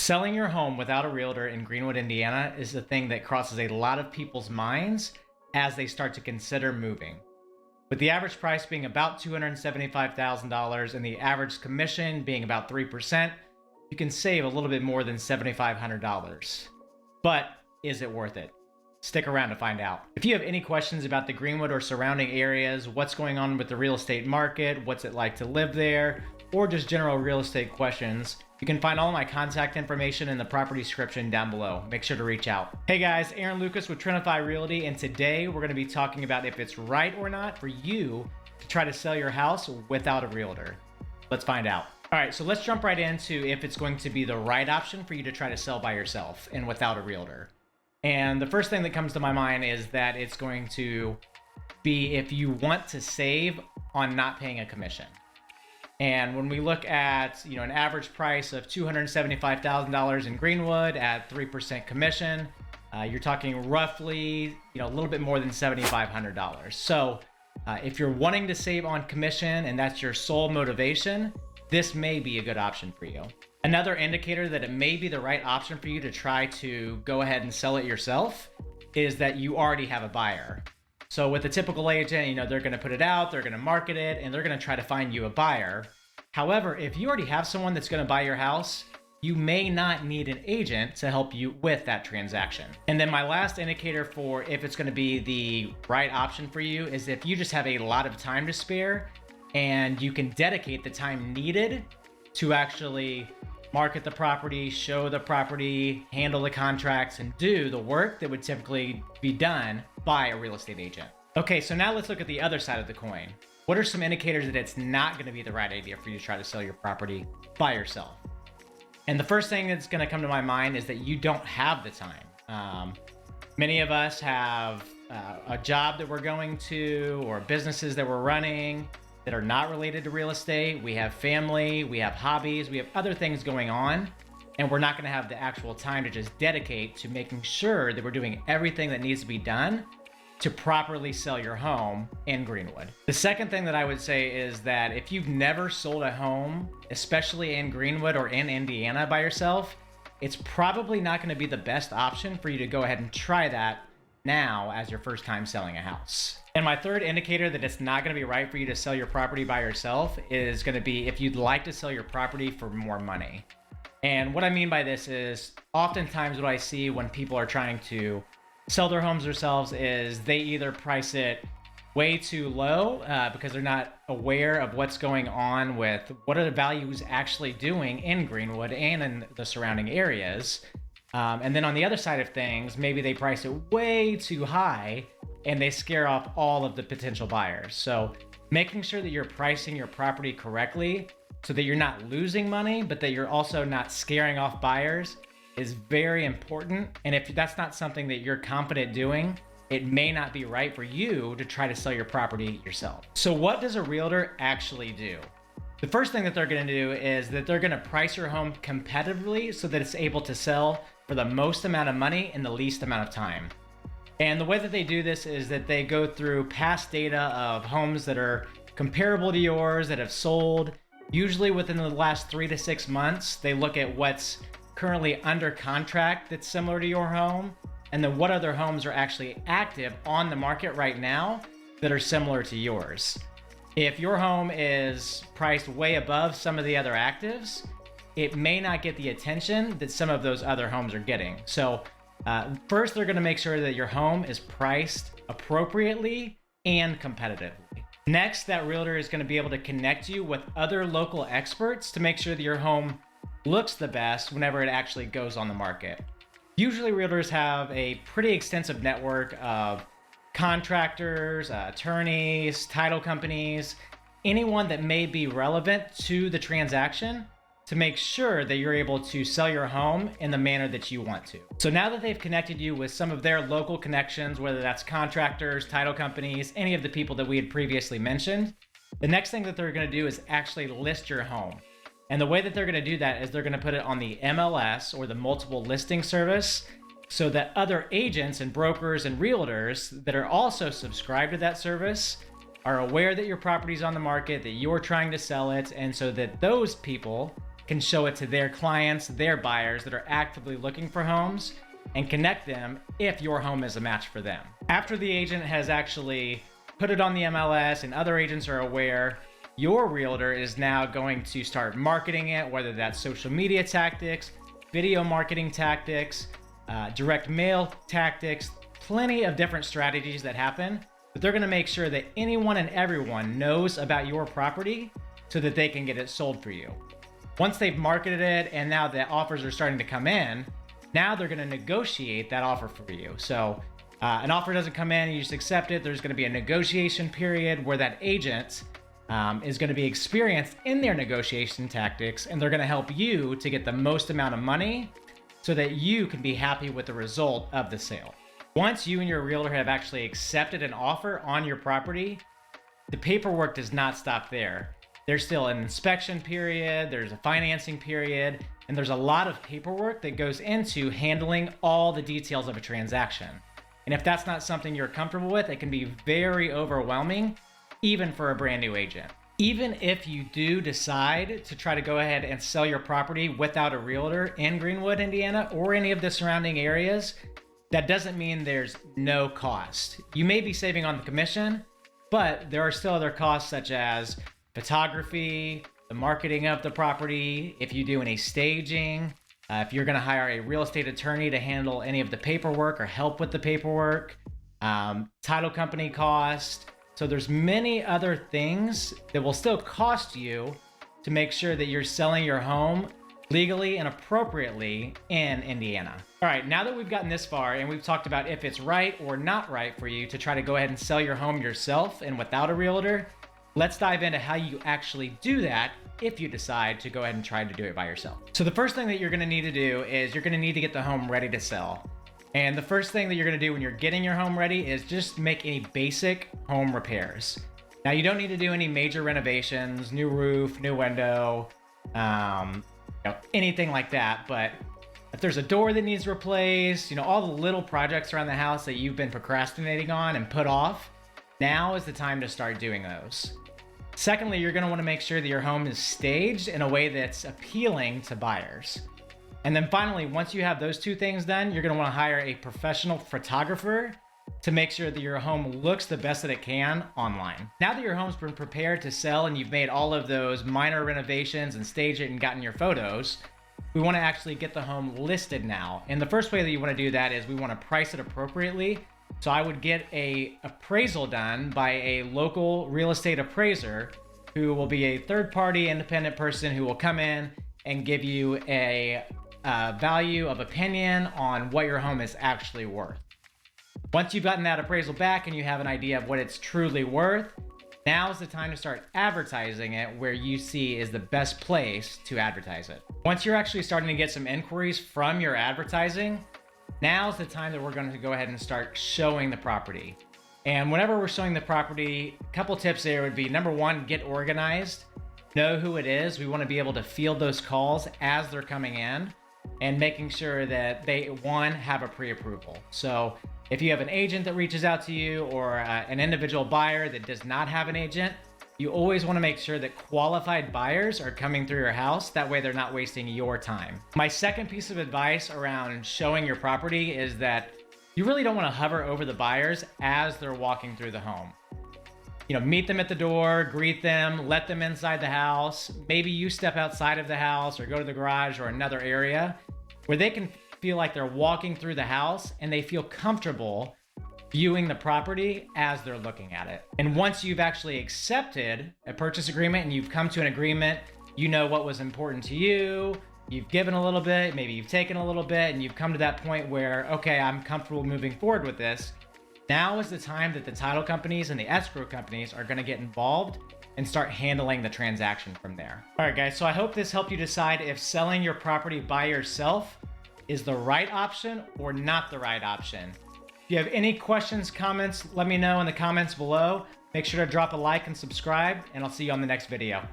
Selling your home without a realtor in Greenwood, Indiana is the thing that crosses a lot of people's minds as they start to consider moving. With the average price being about $275,000 and the average commission being about 3%, you can save a little bit more than $7,500. But is it worth it? Stick around to find out. If you have any questions about the Greenwood or surrounding areas, what's going on with the real estate market, what's it like to live there, or just general real estate questions, you can find all my contact information in the property description down below. Make sure to reach out. Hey guys, Aaron Lucas with Trendify Realty, and today we're going to be talking about if it's right or not for you to try to sell your house without a realtor. Let's find out. All right, so let's jump right into if it's going to be the right option for you to try to sell by yourself and without a realtor. And the first thing that comes to my mind is that it's going to be if you want to save on not paying a commission. And when we look at, an average price of $275,000 in Greenwood at 3% commission, you're talking roughly, a little bit more than $7,500. So if you're wanting to save on commission and that's your sole motivation, this may be a good option for you. Another indicator that it may be the right option for you to try to go ahead and sell it yourself is that you already have a buyer. So with a typical agent, they're going to put it out, they're going to market it, and they're going to try to find you a buyer. However, if you already have someone that's going to buy your house, you may not need an agent to help you with that transaction. And then my last indicator for if it's going to be the right option for you is if you just have a lot of time to spare and you can dedicate the time needed to actually market the property, show the property, handle the contracts, and do the work that would typically be done by a real estate agent. Okay, so now let's look at the other side of the coin. What are some indicators that it's not going to be the right idea for you to try to sell your property by yourself? And the first thing that's going to come to my mind is that you don't have the time. Many of us have a job that we're going to or businesses that we're running that are not related to real estate. We have family, we have hobbies, we have other things going on, and we're not going to have the actual time to just dedicate to making sure that we're doing everything that needs to be done to properly sell your home in Greenwood. The second thing that I would say is that if you've never sold a home, especially in Greenwood or in Indiana by yourself, it's probably not going to be the best option for you to go ahead and try that now as your first time selling a house. And my third indicator that it's not going to be right for you to sell your property by yourself is going to be if you'd like to sell your property for more money. And what I mean by this is oftentimes what I see when people are trying to sell their homes themselves is they either price it way too low because they're not aware of what's going on with what are the values actually doing in Greenwood and in the surrounding areas. And then on the other side of things, maybe they price it way too high and they scare off all of the potential buyers. So making sure that you're pricing your property correctly so that you're not losing money, but that you're also not scaring off buyers is very important. And if that's not something that you're confident doing, it may not be right for you to try to sell your property yourself. So what does a realtor actually do? The first thing that they're going to do is that they're going to price your home competitively so that it's able to sell for the most amount of money in the least amount of time. And the way that they do this is that they go through past data of homes that are comparable to yours that have sold. Usually within the last 3 to 6 months, they look at what's currently under contract that's similar to your home, and then what other homes are actually active on the market right now that are similar to yours. If your home is priced way above some of the other actives, it may not get the attention that some of those other homes are getting. So first, they're going to make sure that your home is priced appropriately and competitively. Next, that realtor is going to be able to connect you with other local experts to make sure that your home looks the best whenever it actually goes on the market. Usually realtors have a pretty extensive network of contractors, attorneys, title companies, anyone that may be relevant to the transaction to make sure that you're able to sell your home in the manner that you want to. So now that they've connected you with some of their local connections, whether that's contractors, title companies, any of the people that we had previously mentioned, the next thing that they're going to do is actually list your home. And the way that they're going to do that is they're going to put it on the MLS or the multiple listing service so that other agents and brokers and realtors that are also subscribed to that service are aware that your property's on the market, that you're trying to sell it, and so that those people can show it to their clients, their buyers that are actively looking for homes, and connect them if your home is a match for them. After the agent has actually put it on the MLS and other agents are aware, your realtor is now going to start marketing it, whether that's social media tactics, video marketing tactics, direct mail tactics, plenty of different strategies that happen, but they're gonna make sure that anyone and everyone knows about your property so that they can get it sold for you. Once they've marketed it and now the offers are starting to come in, now they're gonna negotiate that offer for you. So an offer doesn't come in, you just accept it. There's gonna be a negotiation period where that agent is gonna be experienced in their negotiation tactics, and they're gonna help you to get the most amount of money so that you can be happy with the result of the sale. Once you and your realtor have actually accepted an offer on your property, the paperwork does not stop there. There's still an inspection period, there's a financing period, and there's a lot of paperwork that goes into handling all the details of a transaction. And if that's not something you're comfortable with, it can be very overwhelming, even for a brand new agent. Even if you do decide to try to go ahead and sell your property without a realtor in Greenwood, Indiana, or any of the surrounding areas, that doesn't mean there's no cost. You may be saving on the commission, but there are still other costs such as photography, the marketing of the property, if you do any staging, if you're gonna hire a real estate attorney to handle any of the paperwork or help with the paperwork, title company cost. So there's many other things that will still cost you to make sure that you're selling your home legally and appropriately in Indiana. All right, now that we've gotten this far and we've talked about if it's right or not right for you to try to go ahead and sell your home yourself and without a realtor, let's dive into how you actually do that if you decide to go ahead and try to do it by yourself. So the first thing that you're gonna need to do is you're gonna need to get the home ready to sell. And the first thing that you're gonna do when you're getting your home ready is just make any basic home repairs. Now you don't need to do any major renovations, new roof, new window, anything like that. But if there's a door that needs replaced, all the little projects around the house that you've been procrastinating on and put off, now is the time to start doing those. Secondly, you're gonna wanna make sure that your home is staged in a way that's appealing to buyers. And then finally, once you have those two things done, you're gonna wanna hire a professional photographer to make sure that your home looks the best that it can online. Now that your home's been prepared to sell and you've made all of those minor renovations and staged it and gotten your photos, we wanna actually get the home listed now. And the first way that you wanna do that is we wanna price it appropriately. So I would get a appraisal done by a local real estate appraiser who will be a third-party independent person who will come in and give you a value of opinion on what your home is actually worth. Once you've gotten that appraisal back and you have an idea of what it's truly worth, now is the time to start advertising it where you see is the best place to advertise it. Once you're actually starting to get some inquiries from your advertising, now's the time that we're going to go ahead and start showing the property. And whenever we're showing the property, a couple tips there would be, number one, get organized, know who it is. We want to be able to field those calls as they're coming in and making sure that they, one, have a pre-approval. So if you have an agent that reaches out to you or an individual buyer that does not have an agent, you always want to make sure that qualified buyers are coming through your house. That way they're not wasting your time. My second piece of advice around showing your property is that you really don't want to hover over the buyers as they're walking through the home. Meet them at the door, greet them, let them inside the house. Maybe you step outside of the house or go to the garage or another area where they can feel like they're walking through the house and they feel comfortable viewing the property as they're looking at it. And once you've actually accepted a purchase agreement and you've come to an agreement, you know what was important to you, you've given a little bit, maybe you've taken a little bit, and you've come to that point where, okay, I'm comfortable moving forward with this. Now is the time that the title companies and the escrow companies are gonna get involved and start handling the transaction from there. All right, guys, so I hope this helped you decide if selling your property by yourself is the right option or not the right option. If you have any questions, comments, let me know in the comments below. Make sure to drop a like and subscribe, and I'll see you on the next video.